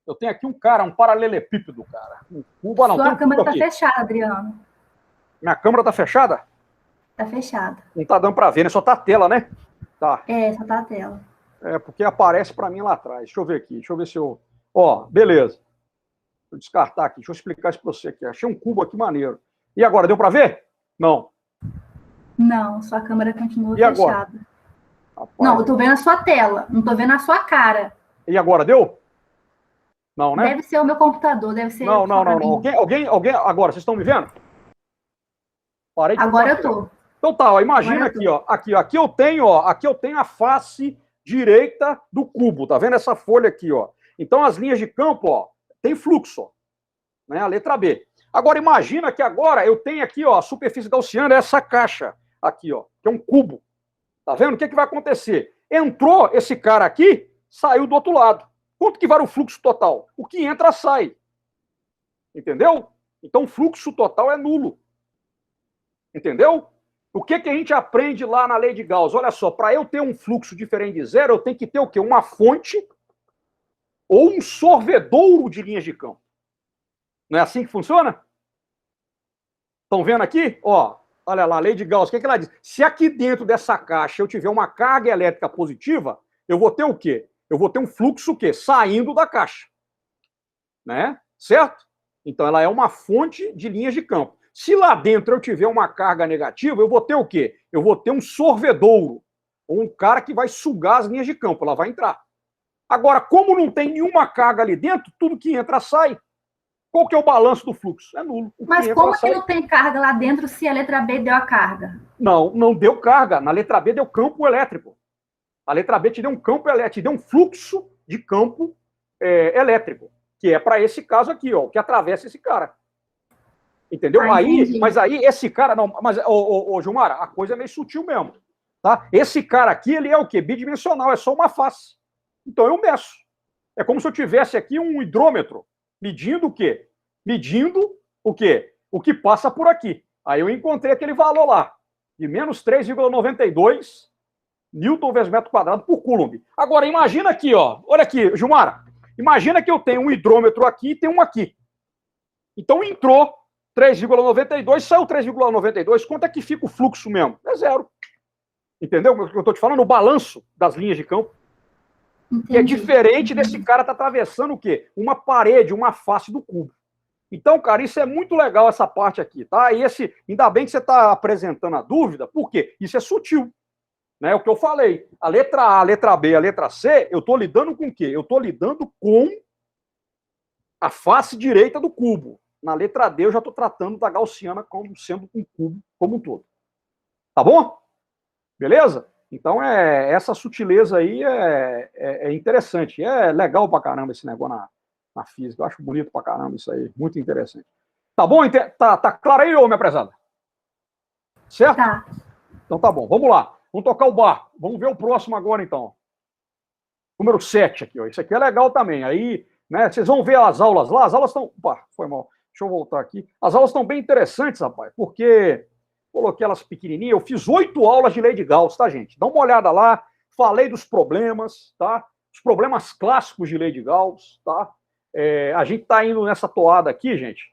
Eu tenho aqui um paralelepípedo, cara. Um cubo, não. Sua câmera está fechada, Adriano. Minha câmera está fechada? Está fechada. Não tá dando para ver, né? Só tá a tela, né? Tá. Só tá a tela. Porque aparece para mim lá atrás. Deixa eu ver aqui. Deixa eu ver se eu... Ó, beleza. Vou descartar aqui. Deixa eu explicar isso para você aqui. Achei um cubo aqui maneiro. E agora, deu para ver? Não. Não, sua câmera continua fechada. Agora? Não, eu tô vendo a sua tela. Não tô vendo a sua cara. E agora, deu? Não, né? Deve ser o meu computador, deve ser... Não. Alguém... Agora, vocês estão me vendo? Parei de Agora eu tô. Então tá, ó, imagina aqui, ó. Aqui eu tenho a face direita do cubo, tá vendo essa folha aqui, ó? Então as linhas de campo, ó, tem fluxo, ó, né? A letra B. Agora imagina que agora eu tenho aqui, ó, a superfície gaussiana, essa caixa aqui, ó, que é um cubo. Tá vendo? O que vai acontecer? Entrou esse cara aqui, saiu do outro lado. Quanto que vale o fluxo total? O que entra, sai. Entendeu? Então o fluxo total é nulo. Entendeu? O que a gente aprende lá na lei de Gauss? Olha só, para eu ter um fluxo diferente de zero, eu tenho que ter o quê? Uma fonte ou um sorvedouro de linhas de campo. Não é assim que funciona? Estão vendo aqui? Ó, olha lá, a lei de Gauss, o que ela diz? Se aqui dentro dessa caixa eu tiver uma carga elétrica positiva, eu vou ter o quê? Eu vou ter um fluxo o quê? Saindo da caixa. Né? Certo? Então ela é uma fonte de linhas de campo. Se lá dentro eu tiver uma carga negativa, eu vou ter o quê? Eu vou ter um sorvedouro, ou um cara que vai sugar as linhas de campo, ela vai entrar. Agora, como não tem nenhuma carga ali dentro, tudo que entra sai. Qual que é o balanço do fluxo? É nulo. Mas como que não tem carga lá dentro se a letra B deu a carga? Não deu carga. Na letra B deu campo elétrico. A letra B te deu um campo elétrico, te deu um fluxo de campo elétrico, que é para esse caso aqui, ó, que atravessa esse cara. Entendeu? Entendi. Mas aí esse cara, não, mas, ô, Gilmara, a coisa é meio sutil mesmo, tá? Esse cara aqui, ele é o quê? Bidimensional, é só uma face. Então eu meço. É como se eu tivesse aqui um hidrômetro, medindo o quê? Medindo o quê? O que passa por aqui. Aí eu encontrei aquele valor lá, de menos 3,92 Newton vezes metro quadrado por Coulomb. Agora, imagina aqui, ó. Olha aqui, Gilmara. Imagina que eu tenho um hidrômetro aqui e tenho um aqui. Então entrou 3,92, saiu 3,92. Quanto é que fica o fluxo mesmo? É zero. Entendeu o que eu estou te falando? O balanço das linhas de campo. Entendi. Que é diferente desse cara estar atravessando o quê? Uma parede, uma face do cubo. Então, cara, isso é muito legal, essa parte aqui, tá? E ainda bem que você está apresentando a dúvida, por quê? Isso é sutil. Né? O que eu falei. A letra A, a letra B, a letra C, eu estou lidando com o quê? Eu estou lidando com a face direita do cubo. Na letra D, eu já estou tratando da gaussiana como sendo um cubo como um todo. Tá bom? Beleza? Então, essa sutileza aí é interessante. É legal pra caramba esse negócio na física. Eu acho bonito pra caramba isso aí. Muito interessante. Tá bom? Tá claro aí, ô minha prezada? Certo? Tá. Então tá bom. Vamos lá. Vamos tocar o barco. Vamos ver o próximo agora, então. Número 7 aqui, ó. Isso aqui é legal também. Aí, né, vocês vão ver as aulas lá. As aulas estão... Opa, foi mal. Deixa eu voltar aqui. As aulas estão bem interessantes, rapaz, porque coloquei elas pequenininhas. Eu fiz 8 aulas de lei de Gauss, tá, gente? Dá uma olhada lá. Falei dos problemas, tá? Os problemas clássicos de lei de Gauss, tá? A gente tá indo nessa toada aqui, gente.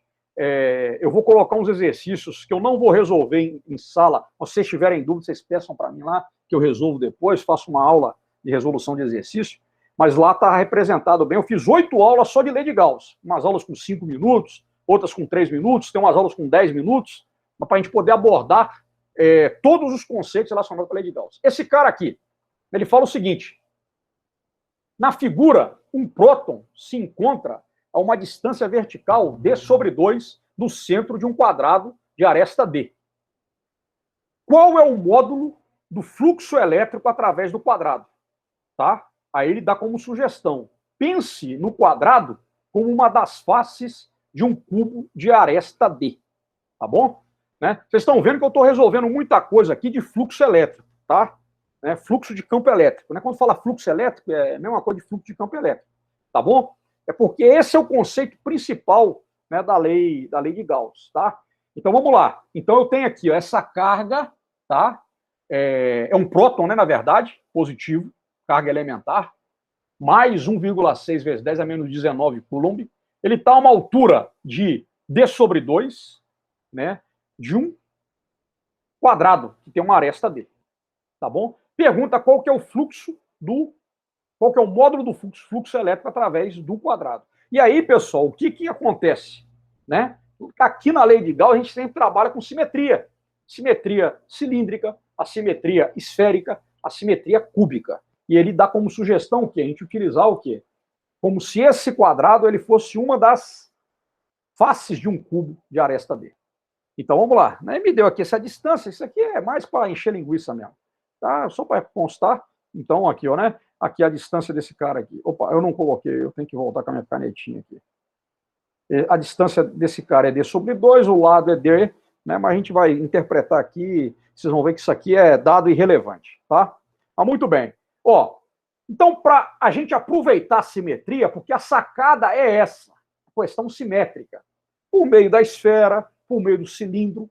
Eu vou colocar uns exercícios que eu não vou resolver em sala. Se vocês tiverem dúvida, vocês peçam para mim lá, que eu resolvo depois, faço uma aula de resolução de exercício, mas lá está representado bem. Eu fiz 8 aulas só de lei de Gauss, umas aulas com 5 minutos, outras com 3 minutos, tem umas aulas com 10 minutos, para a gente poder abordar todos os conceitos relacionados com a lei de Gauss. Esse cara aqui, ele fala o seguinte: na figura, um próton se encontra a uma distância vertical d sobre 2 do centro de um quadrado de aresta D. Qual é o módulo do fluxo elétrico através do quadrado? Tá? Aí ele dá como sugestão: pense no quadrado como uma das faces de um cubo de aresta D. Tá bom? Né? Vocês estão vendo que eu estou resolvendo muita coisa aqui de fluxo elétrico, tá? Fluxo de campo elétrico. Né? Quando fala fluxo elétrico, é a mesma coisa de fluxo de campo elétrico. Tá bom? É porque esse é o conceito principal, né, da lei de Gauss, tá? Então vamos lá. Então eu tenho aqui, ó, essa carga, tá? É um próton, né, na verdade, positivo, carga elementar, mais 1,6 vezes 10 a menos 19 Coulomb. Ele está a uma altura de d sobre 2, né, de um quadrado, que tem uma aresta D. Tá bom? Pergunta qual que é o fluxo qual que é o módulo do fluxo elétrico através do quadrado. E aí, pessoal, o que acontece? Né? Aqui na lei de Gauss, a gente sempre trabalha com simetria. Simetria cilíndrica, assimetria esférica, assimetria cúbica. E ele dá como sugestão o quê? A gente utilizar o quê? Como se esse quadrado ele fosse uma das faces de um cubo de aresta D. Então, vamos lá. Né? Me deu aqui essa distância. Isso aqui é mais para encher linguiça mesmo. Tá? Só para constar. Então, aqui, ó, né? Aqui a distância desse cara aqui. Opa, eu não coloquei, eu tenho que voltar com a minha canetinha aqui. A distância desse cara é d sobre 2, o lado é d, né? Mas a gente vai interpretar aqui, vocês vão ver que isso aqui é dado irrelevante, tá? Mas muito bem. Ó, então, para a gente aproveitar a simetria, porque a sacada é essa, a questão simétrica, por meio da esfera, por meio do cilindro,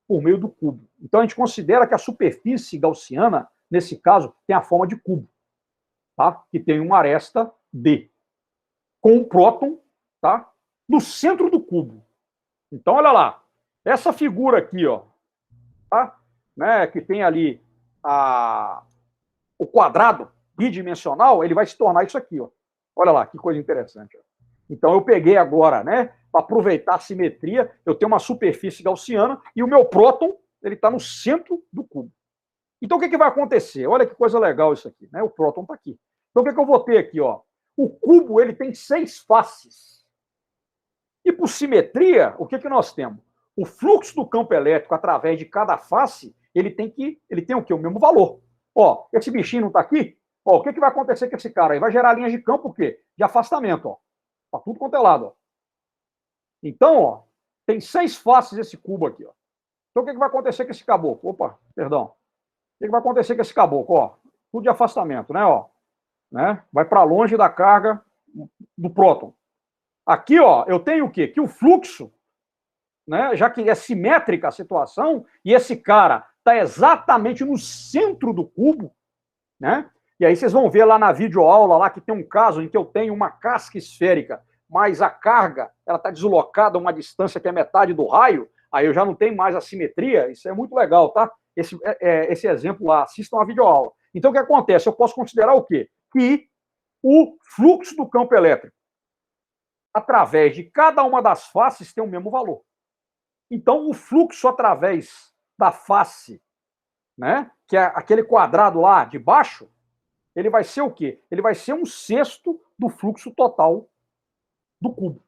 por meio do cubo. Então, a gente considera que a superfície gaussiana, nesse caso, tem a forma de cubo. Tá? Que tem uma aresta D, com um próton, tá? No centro do cubo. Então, olha lá, essa figura aqui, ó, tá? Né, que tem ali o quadrado bidimensional, ele vai se tornar isso aqui, ó. Olha lá, que coisa interessante. Ó. Então, eu peguei agora, né, para aproveitar a simetria, eu tenho uma superfície gaussiana e o meu próton, ele está no centro do cubo. Então, o que vai acontecer? Olha que coisa legal isso aqui, né? O próton está aqui. Então, o que eu vou ter aqui? Ó? O cubo ele tem 6 faces. E por simetria, o que nós temos? O fluxo do campo elétrico através de cada face, ele tem o quê? O mesmo valor. Ó, esse bichinho não está aqui? Ó, o que vai acontecer com esse cara aí? Vai gerar linhas de campo o quê? De afastamento, ó. Para tudo quanto é lado, ó. Então, ó, Tem 6 faces esse cubo aqui, ó. Então, o que vai acontecer com esse caboclo? Opa, perdão. O que vai acontecer com esse caboclo? Ó, tudo de afastamento, né? Ó, né? Vai para longe da carga do próton. Aqui, ó, eu tenho o quê? Que o fluxo, né, já que é simétrica a situação, e esse cara está exatamente no centro do cubo, né? E aí vocês vão ver lá na videoaula lá que tem um caso em que eu tenho uma casca esférica, mas a carga ela está deslocada a uma distância que é metade do raio, aí eu já não tenho mais a simetria. Isso é muito legal, tá? Esse exemplo lá, assistam a videoaula. Então o que acontece? Eu posso considerar o quê? Que o fluxo do campo elétrico através de cada uma das faces tem o mesmo valor. Então, o fluxo através da face, né, que é aquele quadrado lá de baixo, ele vai ser o quê? Ele vai ser 1/6 do fluxo total do cubo.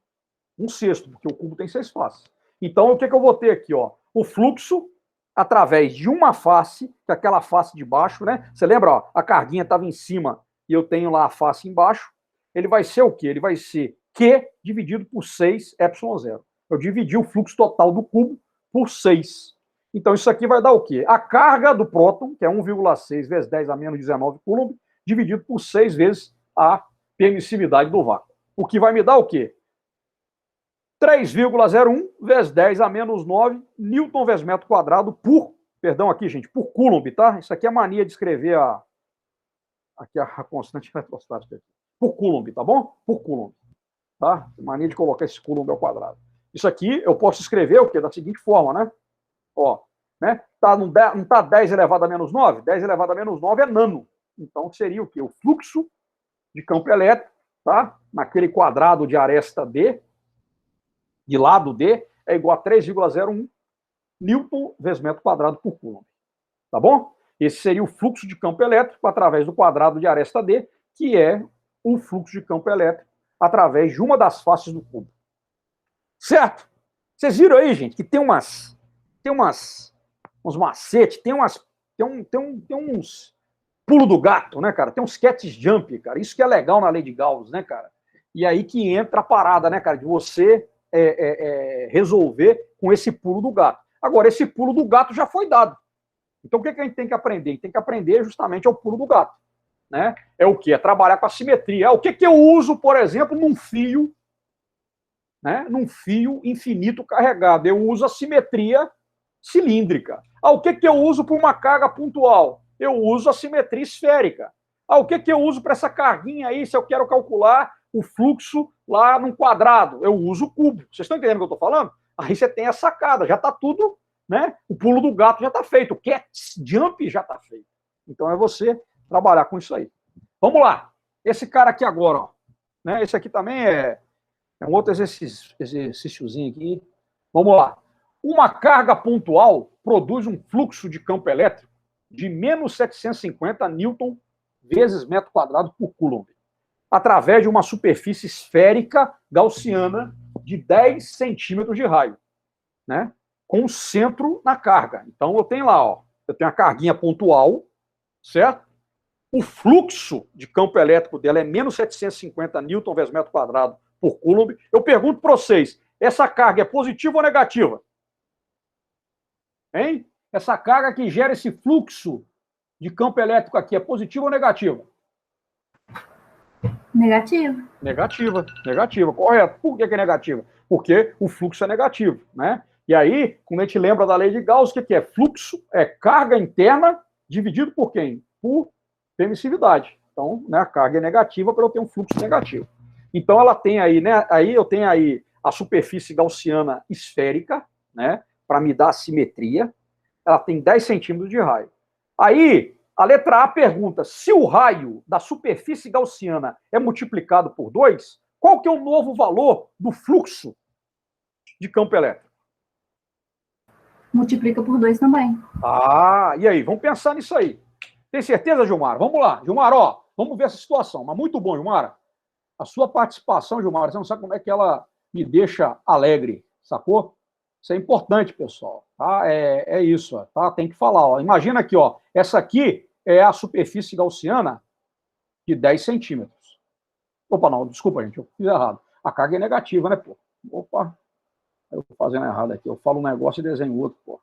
1/6, porque o cubo tem 6 faces. Então, o que eu vou ter aqui? Ó? O fluxo através de uma face, que é aquela face de baixo, né? Você lembra, ó, a carguinha estava em cima e eu tenho lá a face embaixo. Ele vai ser o quê? Ele vai ser Q dividido por 6 ε0. Eu dividi o fluxo total do cubo por 6. Então, isso aqui vai dar o quê? A carga do próton, que é 1,6 vezes 10 a menos 19 coulomb, dividido por 6 vezes a permissividade do vácuo. O que vai me dar o quê? 3,01 vezes 10 a menos 9 newton vezes metro quadrado por, perdão aqui, gente, por coulomb, tá? Isso aqui é mania de escrever aqui a constante eletrostática. Por coulomb, tá bom? Por coulomb. Tá? Mania de colocar esse coulomb ao quadrado. Isso aqui eu posso escrever o quê? Da seguinte forma, né? Ó, né? Não tá 10 elevado a menos 9? 10 elevado a menos 9 é nano. Então seria o quê? O fluxo de campo elétrico, tá? Naquele quadrado de aresta D, de lado D, é igual a 3,01 newton vezes metro quadrado por coulomb. Tá bom? Esse seria o fluxo de campo elétrico através do quadrado de aresta D, que é o fluxo de campo elétrico através de uma das faces do cubo. Certo? Vocês viram aí, gente, que tem uns macetes, tem uns pulo do gato, né, cara? Tem uns catch jump, cara. Isso que é legal na lei de Gauss, né, cara? E aí que entra a parada, né, cara, de você resolver com esse pulo do gato. Agora, esse pulo do gato já foi dado. Então, o que a gente tem que aprender? A gente tem que aprender justamente ao pulo do gato. Né? É o quê? É trabalhar com a simetria. O que eu uso, por exemplo, num fio, né? Num fio infinito carregado? Eu uso a simetria cilíndrica. O que eu uso para uma carga pontual? Eu uso a simetria esférica. O que eu uso para essa carguinha aí, se eu quero calcular o fluxo lá num quadrado? Eu uso o cubo. Vocês estão entendendo o que eu estou falando? Aí você tem a sacada, já está tudo, né? O pulo do gato já está feito, o catch jump já está feito. Então é você trabalhar com isso aí. Vamos lá. Esse cara aqui agora, ó, né? Esse aqui também é um outro exercíciozinho aqui. Vamos lá. Uma carga pontual produz um fluxo de campo elétrico de menos 750 newton vezes metro quadrado por coulomb, através de uma superfície esférica gaussiana de 10 centímetros de raio, né? Com centro na carga. Então eu tenho lá, ó, eu tenho a carguinha pontual, certo? O fluxo de campo elétrico dela é menos 750 newton vezes metro quadrado por coulomb. Eu pergunto para vocês, essa carga é positiva ou negativa? Hein? Essa carga que gera esse fluxo de campo elétrico aqui é positiva ou negativa? Negativa. Negativa, correto. Por que é negativa? Porque o fluxo é negativo, né? E aí, quando a gente lembra da lei de Gauss, o que é? Fluxo é carga interna dividido por quem? Por permissividade. Então, né, a carga é negativa para eu ter um fluxo negativo. Então, ela tem aí, né? Aí eu tenho aí a superfície gaussiana esférica, né? Para me dar a simetria. Ela tem 10 centímetros de raio. Aí, a letra A pergunta, se o raio da superfície gaussiana é multiplicado por 2, qual que é o novo valor do fluxo de campo elétrico? Multiplica por 2 também. E aí? Vamos pensar nisso aí. Tem certeza, Gilmar? Vamos lá. Gilmar, ó, vamos ver essa situação. Mas muito bom, Gilmar. A sua participação, Gilmar, você não sabe como é que ela me deixa alegre, sacou? Isso é importante, pessoal. Tá? É isso, ó, tá? Tem que falar. Ó. Imagina aqui, ó. Essa aqui é a superfície gaussiana de 10 centímetros. Opa, não, desculpa, gente, eu fiz errado. A carga é negativa, né, pô? Opa. Eu tô fazendo errado aqui. Eu falo um negócio e desenho outro, pô.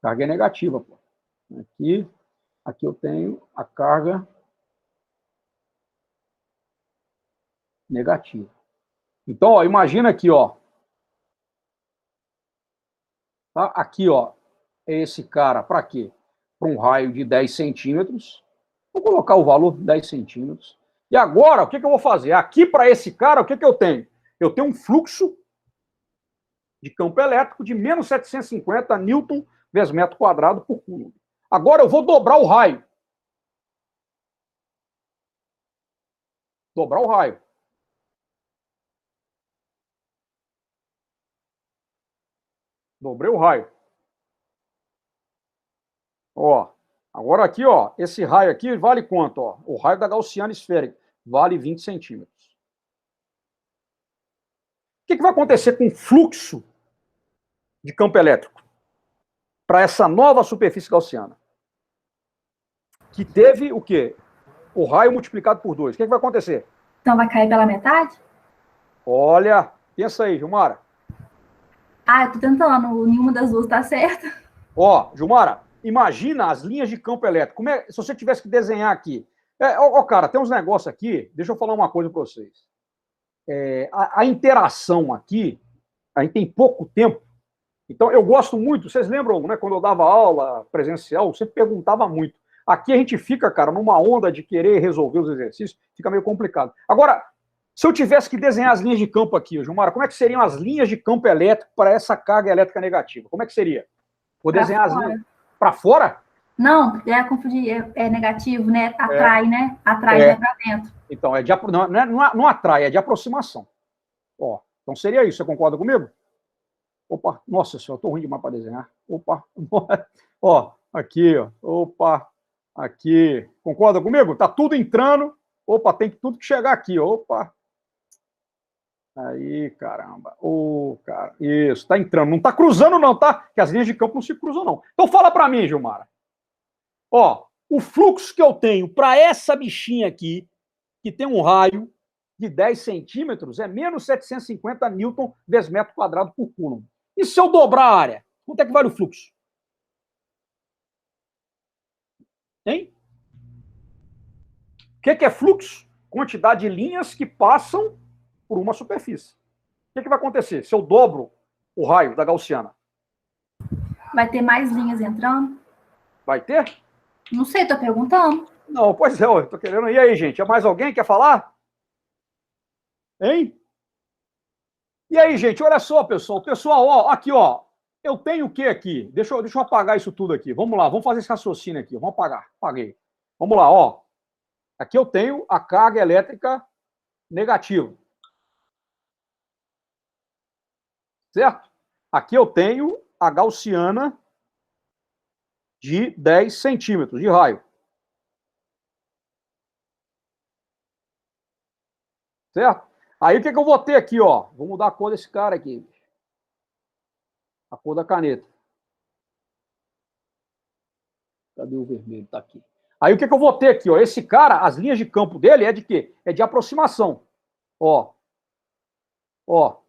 Carga é negativa, pô. Aqui eu tenho a carga negativa. Então, ó, imagina aqui, ó. Tá? Aqui, ó, é esse cara para quê? Para um raio de 10 centímetros. Vou colocar o valor 10 centímetros. E agora, o que eu vou fazer? Aqui para esse cara, o que eu tenho? Eu tenho um fluxo de campo elétrico de menos 750 newton vezes metro quadrado por coulomb. Agora eu vou dobrar o raio. Dobrar o raio. Dobrei o raio. Ó, agora aqui, ó, esse raio aqui vale quanto? Ó? O raio da gaussiana esférica vale 20 centímetros. O que vai acontecer com o fluxo de campo elétrico para essa nova superfície gaussiana? Que teve o quê? O raio multiplicado por 2. O que vai acontecer? Então vai cair pela metade? Olha, pensa aí, Gilmara. Eu tô tentando, nenhuma das duas tá certa. Ó, Gilmara, imagina as linhas de campo elétrico. Se você tivesse que desenhar aqui. Cara, tem uns negócios aqui, deixa eu falar uma coisa para vocês. A interação aqui, a gente tem pouco tempo, então eu gosto muito, vocês lembram, né, quando eu dava aula presencial, eu sempre perguntava muito. Aqui a gente fica, cara, numa onda de querer resolver os exercícios, fica meio complicado. Agora, se eu tivesse que desenhar as linhas de campo aqui, Gilmara, como é que seriam as linhas de campo elétrico para essa carga elétrica negativa? Como é que seria? Vou desenhar as linhas para fora? Não, confundir, é negativo, né? Atrai, né? Atrai, né, para dentro. Então, não atrai, é de aproximação. Ó, então seria isso, você concorda comigo? Opa, nossa senhora, eu tô ruim demais para desenhar. Opa, ó, aqui, ó. Opa, aqui. Concorda comigo? Tá tudo entrando. Opa, tem tudo que chegar aqui. Opa. Aí, caramba. Cara. Isso, tá entrando. Não tá cruzando não, tá? Porque as linhas de campo não se cruzam não. Então fala para mim, Gilmara. Ó, o fluxo que eu tenho para essa bichinha aqui, que tem um raio de 10 centímetros, é menos 750 newton vezes metro quadrado por coulomb. E se eu dobrar a área? Quanto é que vale o fluxo? Hein? O que é fluxo? Quantidade de linhas que passam por uma superfície. O que vai acontecer se eu dobro o raio da gaussiana? Vai ter mais linhas entrando? Vai ter? Não sei, tô perguntando. Não, pois é, eu tô querendo. E aí, gente? É mais alguém que quer falar? Hein? E aí, gente, olha só, pessoal. Pessoal, ó, aqui, ó. Eu tenho o que aqui? Deixa eu apagar isso tudo aqui. Vamos lá, vamos fazer esse raciocínio aqui. Vamos apagar. Apaguei. Vamos lá, ó. Aqui eu tenho a carga elétrica negativa. Certo? Aqui eu tenho a gaussiana de 10 centímetros de raio. Certo? Aí o que eu vou ter aqui, ó? Vou mudar a cor desse cara aqui. A cor da caneta. Cadê o vermelho? Tá aqui. Aí o que eu vou ter aqui, ó? Esse cara, as linhas de campo dele é de quê? É de aproximação. Ó. Ó.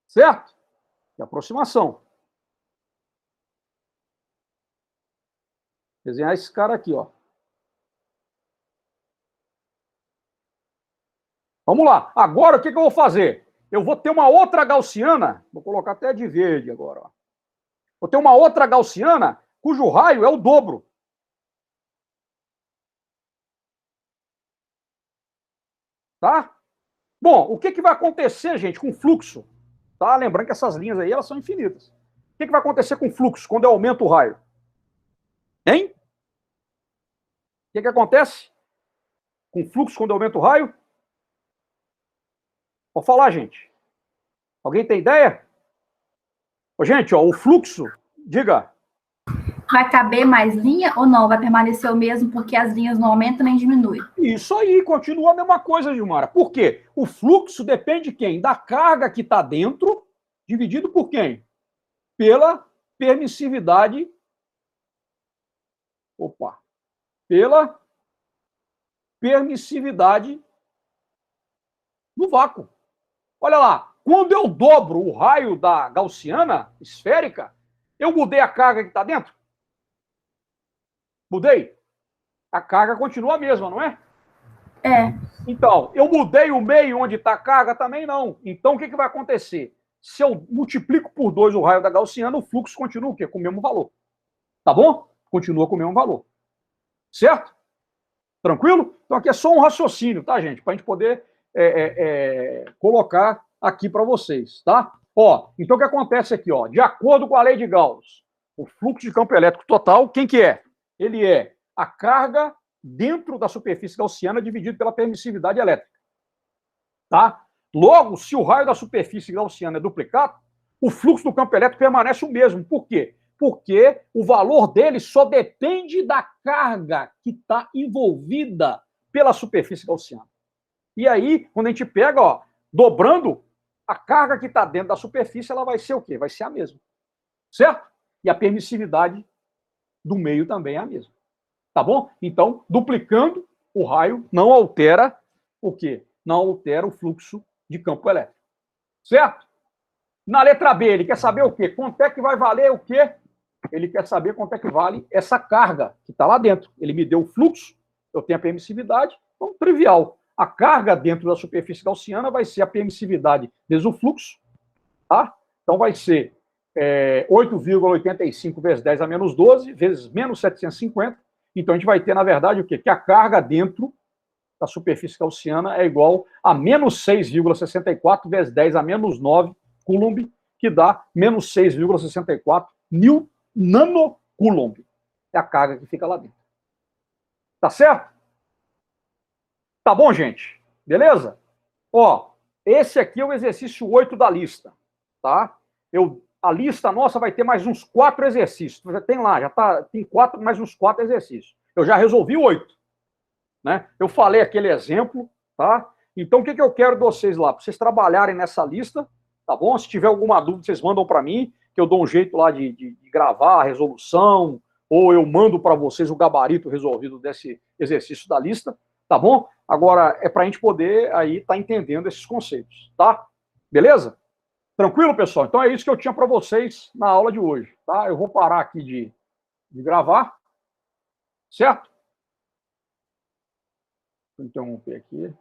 Certo? De aproximação. Desenhar esse cara aqui, ó. Vamos lá. Agora o que eu vou fazer? Eu vou ter uma outra gaussiana, vou colocar até de verde agora, ó. Vou ter uma outra gaussiana cujo raio é o dobro. Tá? Bom, o que vai acontecer, gente, com o fluxo? Tá? Lembrando que essas linhas aí, elas são infinitas. O que vai acontecer com o fluxo quando eu aumento o raio? Hein? O que acontece com o fluxo quando eu aumento o raio? Vou falar, gente. Alguém tem ideia? Ô, gente, ó, o fluxo, diga. Vai caber mais linha ou não? Vai permanecer o mesmo porque as linhas não aumentam nem diminuem? Isso aí, continua a mesma coisa, Gilmara. Por quê? O fluxo depende de quem? Da carga que está dentro, dividido por quem? Pela permissividade. Opa! Pela permissividade no vácuo. Olha lá, quando eu dobro o raio da gaussiana esférica, eu mudei a carga que está dentro? Mudei? A carga continua a mesma, não é? É. Então, eu mudei o meio onde está a carga? Também não. Então, o que vai acontecer? Se eu multiplico por 2 o raio da gaussiana, o fluxo continua o quê? Com o mesmo valor. Tá bom? Continua com o mesmo valor. Certo? Tranquilo? Então, aqui é só um raciocínio, tá, gente? Para a gente poder colocar aqui para vocês, tá? Ó, então o que acontece aqui, ó? De acordo com a lei de Gauss, o fluxo de campo elétrico total, quem que é? Ele é a carga dentro da superfície gaussiana dividido pela permissividade elétrica. Tá? Logo, se o raio da superfície gaussiana é duplicado, o fluxo do campo elétrico permanece o mesmo. Por quê? Porque o valor dele só depende da carga que está envolvida pela superfície gaussiana. E aí, quando a gente pega, ó, dobrando, a carga que está dentro da superfície, ela vai ser o quê? Vai ser a mesma. Certo? E a permissividade do meio também é a mesma. Tá bom? Então, duplicando, o raio não altera o quê? Não altera o fluxo de campo elétrico. Certo? Na letra B, ele quer saber o quê? Quanto é que vai valer o quê? Ele quer saber quanto é que vale essa carga que está lá dentro. Ele me deu o fluxo, eu tenho a permissividade, então, trivial. A carga dentro da superfície gaussiana vai ser a permissividade vezes o fluxo, tá? Então, vai ser 8,85 vezes 10 a menos 12, vezes menos 750. Então, a gente vai ter, na verdade, o quê? Que a carga dentro da superfície gaussiana é igual a menos 6,64 vezes 10 a menos 9 Coulomb, que dá menos 6,64 mil nanocoulomb. É a carga que fica lá dentro. Tá certo? Tá bom, gente? Beleza? Ó, esse aqui é o exercício 8 da lista, tá? A lista nossa vai ter mais uns 4 exercícios. Já tem lá, tem mais uns 4 exercícios. Eu já resolvi 8. Né? Eu falei aquele exemplo, tá? Então, o que eu quero de vocês lá? Para vocês trabalharem nessa lista, tá bom? Se tiver alguma dúvida, vocês mandam para mim, que eu dou um jeito lá de gravar a resolução, ou eu mando para vocês o gabarito resolvido desse exercício da lista, tá bom? Agora, é para a gente poder aí estar entendendo esses conceitos, tá? Beleza? Tranquilo, pessoal? Então é isso que eu tinha para vocês na aula de hoje, tá? Eu vou parar aqui de gravar, certo? Vou interromper aqui.